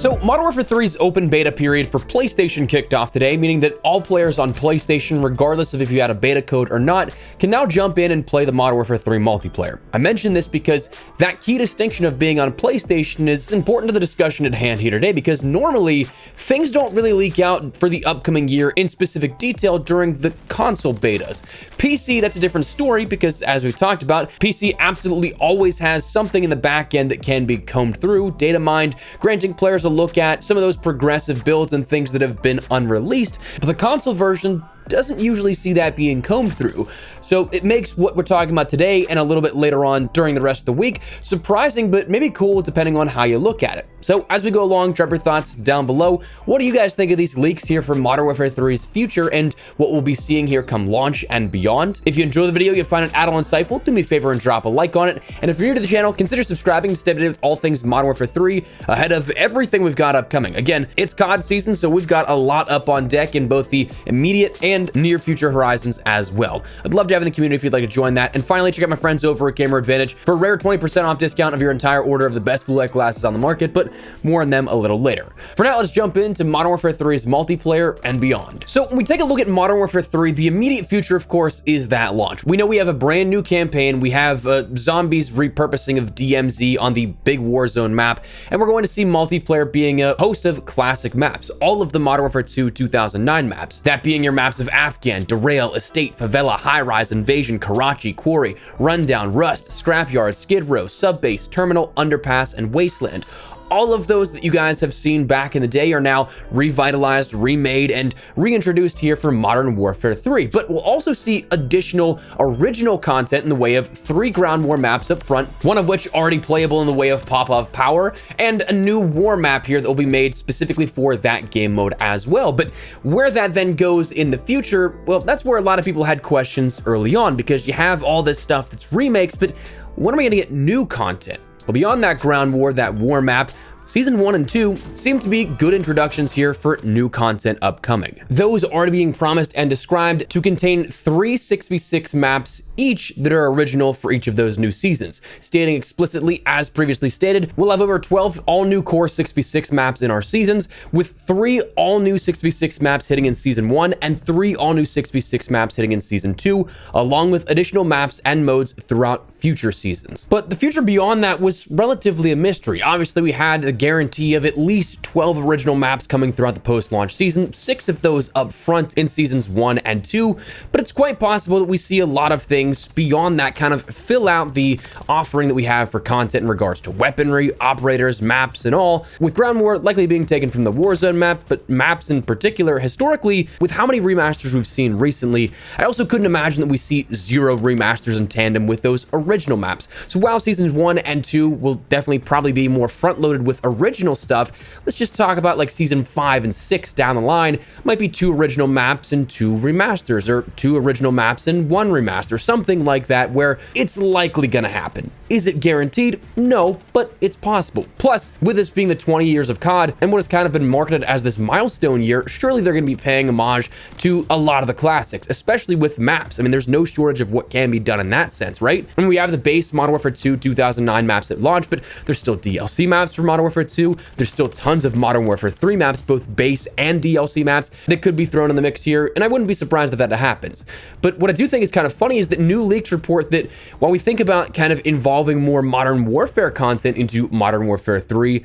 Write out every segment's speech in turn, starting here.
So Modern Warfare 3's open beta period for PlayStation kicked off today, meaning that all players on PlayStation, regardless of if you had a beta code or not, can now jump in and play the Modern Warfare 3 multiplayer. I mention this because that key distinction of being on PlayStation is important to the discussion at hand here today, because normally things don't really leak out for the upcoming year in specific detail during the console betas. PC, that's a different story because, as we've talked about, PC absolutely always has something in the back end that can be combed through, data mined, granting players a look at some of those progressive builds and things that have been unreleased, but the console version doesn't usually see that being combed through. So it makes what we're talking about today and a little bit later on during the rest of the week surprising, but maybe cool depending on how you look at it. So as we go along, drop your thoughts down below. What do you guys think of these leaks here for Modern Warfare 3's future and what we'll be seeing here come launch and beyond? If you enjoy the video, you find it at all insightful, do me a favor and drop a like on it. And if you're new to the channel, consider subscribing to stay up to date with all things Modern Warfare 3 ahead of everything we've got upcoming. Again, it's COD season, so we've got a lot up on deck in both the immediate and near future horizons as well. I'd love to have in the community if you'd like to join that. And finally, check out my friends over at Gamer Advantage for a rare 20% off discount of your entire order of the best blue light glasses on the market, but more on them a little later. For now, let's jump into Modern Warfare 3's multiplayer and beyond. So when we take a look at Modern Warfare 3, the immediate future, of course, is that launch. We know we have a brand new campaign. We have zombies repurposing of DMZ on the big Warzone map, and we're going to see multiplayer being a host of classic maps, all of the Modern Warfare 2 2009 maps, that being your maps of Afghan, Derail, Estate, Favela, High Rise, Invasion, Karachi, Quarry, Rundown, Rust, Scrapyard, Skid Row, Subbase, Terminal, Underpass, and Wasteland. All of those that you guys have seen back in the day are now revitalized, remade, and reintroduced here for Modern Warfare 3. But we'll also see additional original content in the way of 3 ground war maps up front, one of which already playable in the way of Popov Power, and a new war map here that will be made specifically for that game mode as well. But where that then goes in the future, well, that's where a lot of people had questions early on, because you have all this stuff that's remakes, but when are we going to get new content? Well, beyond that ground war, that war map, Season 1 and 2 seem to be good introductions here for new content upcoming. Those are being promised and described to contain 3 6v6 maps each that are original for each of those new seasons. Stating explicitly, as previously stated, we'll have over 12 all-new core 6v6 maps in our seasons, with 3 all-new 6v6 maps hitting in Season 1 and 3 all-new 6v6 maps hitting in Season 2, along with additional maps and modes throughout future seasons. But the future beyond that was relatively a mystery. Obviously, we had the guarantee of at least 12 original maps coming throughout the post-launch season, 6 of those up front in Seasons 1 and 2, but it's quite possible that we see a lot of things beyond that kind of fill out the offering that we have for content in regards to weaponry, operators, maps, and all, with ground war likely being taken from the Warzone map, but maps in particular, historically, with how many remasters we've seen recently, I also couldn't imagine that we see 0 remasters in tandem with those original maps. So while Seasons 1 and 2 will definitely probably be more front-loaded with original stuff, let's just talk about like Season 5 and 6 down the line. Might be 2 original maps and 2 remasters, or 2 original maps and 1 remaster, something like that, where it's likely gonna happen. Is it guaranteed? No, but it's possible. Plus, with this being the 20 years of COD and what has kind of been marketed as this milestone year, surely they're gonna be paying homage to a lot of the classics, especially with maps. I mean, there's no shortage of what can be done in that sense, right? I mean, we have the base Modern Warfare 2 2009 maps at launch, but there's still DLC maps for Modern Warfare 2. There's still tons of Modern Warfare 3 maps, both base and DLC maps, that could be thrown in the mix here, and I wouldn't be surprised if that happens. But what I do think is kind of funny is that new leaks report that while we think about kind of involving more Modern Warfare content into Modern Warfare 3,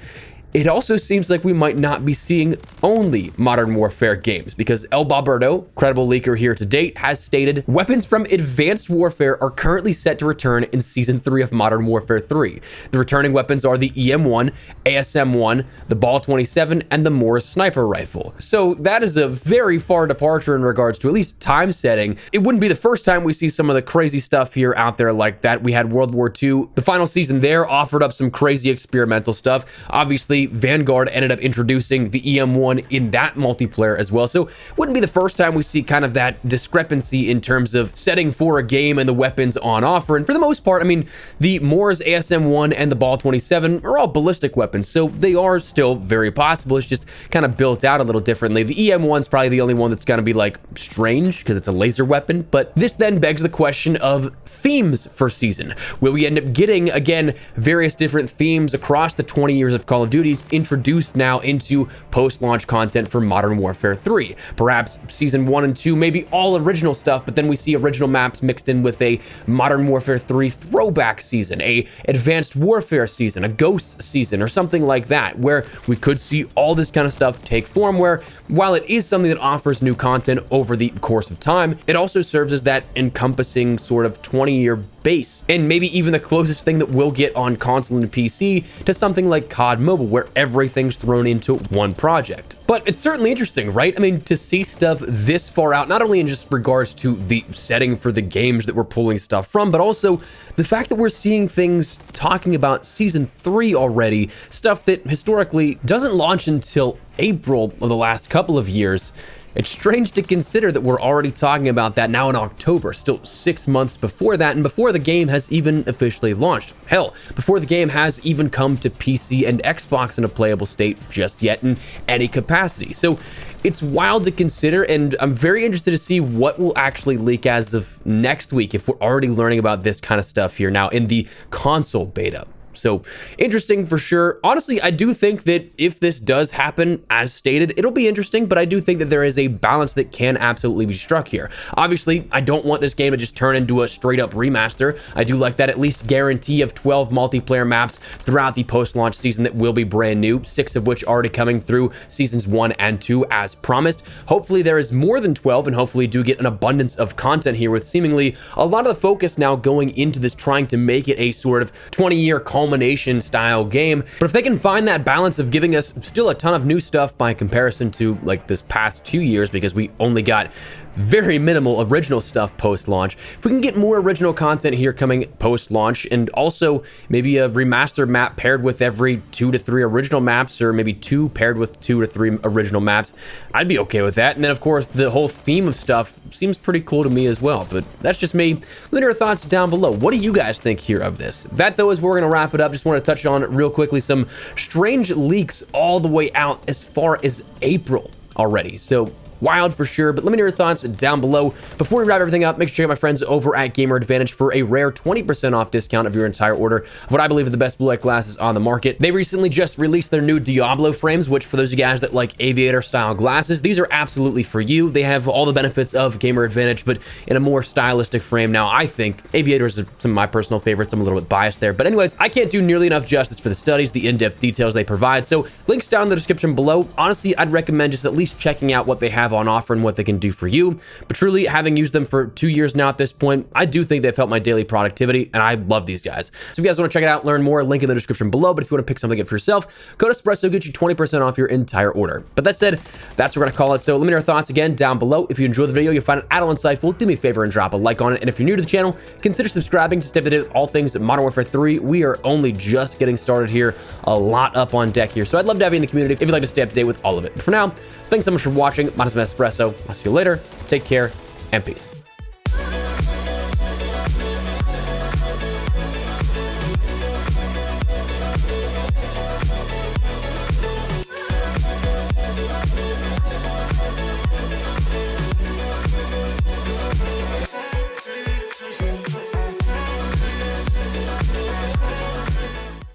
it also seems like we might not be seeing only Modern Warfare games, because El Boberto, credible leaker here to date, has stated weapons from Advanced Warfare are currently set to return in Season 3 of Modern Warfare 3. The returning weapons are the EM1, ASM1, the Ball 27, and the Morris Sniper Rifle. So that is a very far departure in regards to at least time setting. It wouldn't be the first time we see some of the crazy stuff here out there like that. We had World War II. The final season there offered up some crazy experimental stuff. Obviously, Vanguard ended up introducing the EM1 in that multiplayer as well. So wouldn't be the first time we see kind of that discrepancy in terms of setting for a game and the weapons on offer. And for the most part, I mean, the Moore's ASM1 and the Ball 27 are all ballistic weapons, so they are still very possible. It's just kind of built out a little differently. The EM1's probably the only one that's going to be like strange because it's a laser weapon. But this then begs the question of themes for season. Will we end up getting, again, various different themes across the 20 years of Call of Duty activities introduced now into post-launch content for Modern Warfare 3. Perhaps Season 1 and 2, maybe all original stuff, but then we see original maps mixed in with a Modern Warfare 3 throwback season, a Advanced Warfare season, a Ghosts season, or something like that, where we could see all this kind of stuff take form, where while it is something that offers new content over the course of time, it also serves as that encompassing sort of 20-year base, and maybe even the closest thing that we'll get on console and PC to something like COD Mobile, where everything's thrown into one project. But it's certainly interesting, right? I mean, to see stuff this far out, not only in just regards to the setting for the games that we're pulling stuff from, but also the fact that we're seeing things talking about Season 3 already, stuff that historically doesn't launch until April of the last couple of years. It's strange to consider that we're already talking about that now in October, still 6 months before that, and before the game has even officially launched. Hell, before the game has even come to PC and Xbox in a playable state just yet in any capacity. So it's wild to consider, and I'm very interested to see what will actually leak as of next week if we're already learning about this kind of stuff here now in the console beta. So interesting for sure. Honestly, I do think that if this does happen as stated, it'll be interesting, but I do think that there is a balance that can absolutely be struck here. Obviously, I don't want this game to just turn into a straight up remaster. I do like that at least guarantee of 12 multiplayer maps throughout the post-launch season that will be brand new, 6 of which already coming through seasons 1 and 2 as promised. Hopefully there is more than 12, and hopefully do get an abundance of content here, with seemingly a lot of the focus now going into this trying to make it a sort of 20-year culmination style game. But if they can find that balance of giving us still a ton of new stuff by comparison to like this past 2 years, because we only got very minimal original stuff post-launch, if we can get more original content here coming post-launch, and also maybe a remaster map paired with every 2 to 3 original maps, or maybe 2 paired with 2 to 3 original maps, I'd be okay with that. And then of course the whole theme of stuff seems pretty cool to me as well. But that's just me. Let me know your thoughts down below. What do you guys think here of this? That though is where we're gonna wrap it up. Just want to touch on real quickly some strange leaks all the way out as far as April already. So wild for sure, but let me know your thoughts down below. Before we wrap everything up, make sure to check out my friends over at Gamer Advantage for a rare 20% off discount of your entire order of what I believe are the best blue light glasses on the market. They recently just released their new Diablo frames, which for those of you guys that like aviator style glasses, these are absolutely for you. They have all the benefits of Gamer Advantage, but in a more stylistic frame. Now, I think aviators are some of my personal favorites. I'm a little bit biased there, but anyways, I can't do nearly enough justice for the studies, the in-depth details they provide. So links down in the description below. Honestly, I'd recommend just at least checking out what they have on offer and what they can do for you. But truly, having used them for 2 years now at this point, I do think they've helped my daily productivity, and I love these guys. So if you guys want to check it out, learn more, link in the description below. But if you want to pick something up for yourself, code Espresso gets you 20% off your entire order. But that said, that's what we're going to call it. So let me know your thoughts again down below. If you enjoyed the video, you'll find it at all insightful, do me a favor and drop a like on it. And if you're new to the channel, consider subscribing to stay up to date with all things Modern Warfare 3. We are only just getting started here. A lot up on deck here. So I'd love to have you in the community if you'd like to stay up to date with all of it. But for now, thanks so much for watching. My name is Espresso. I'll see you later. Take care and peace.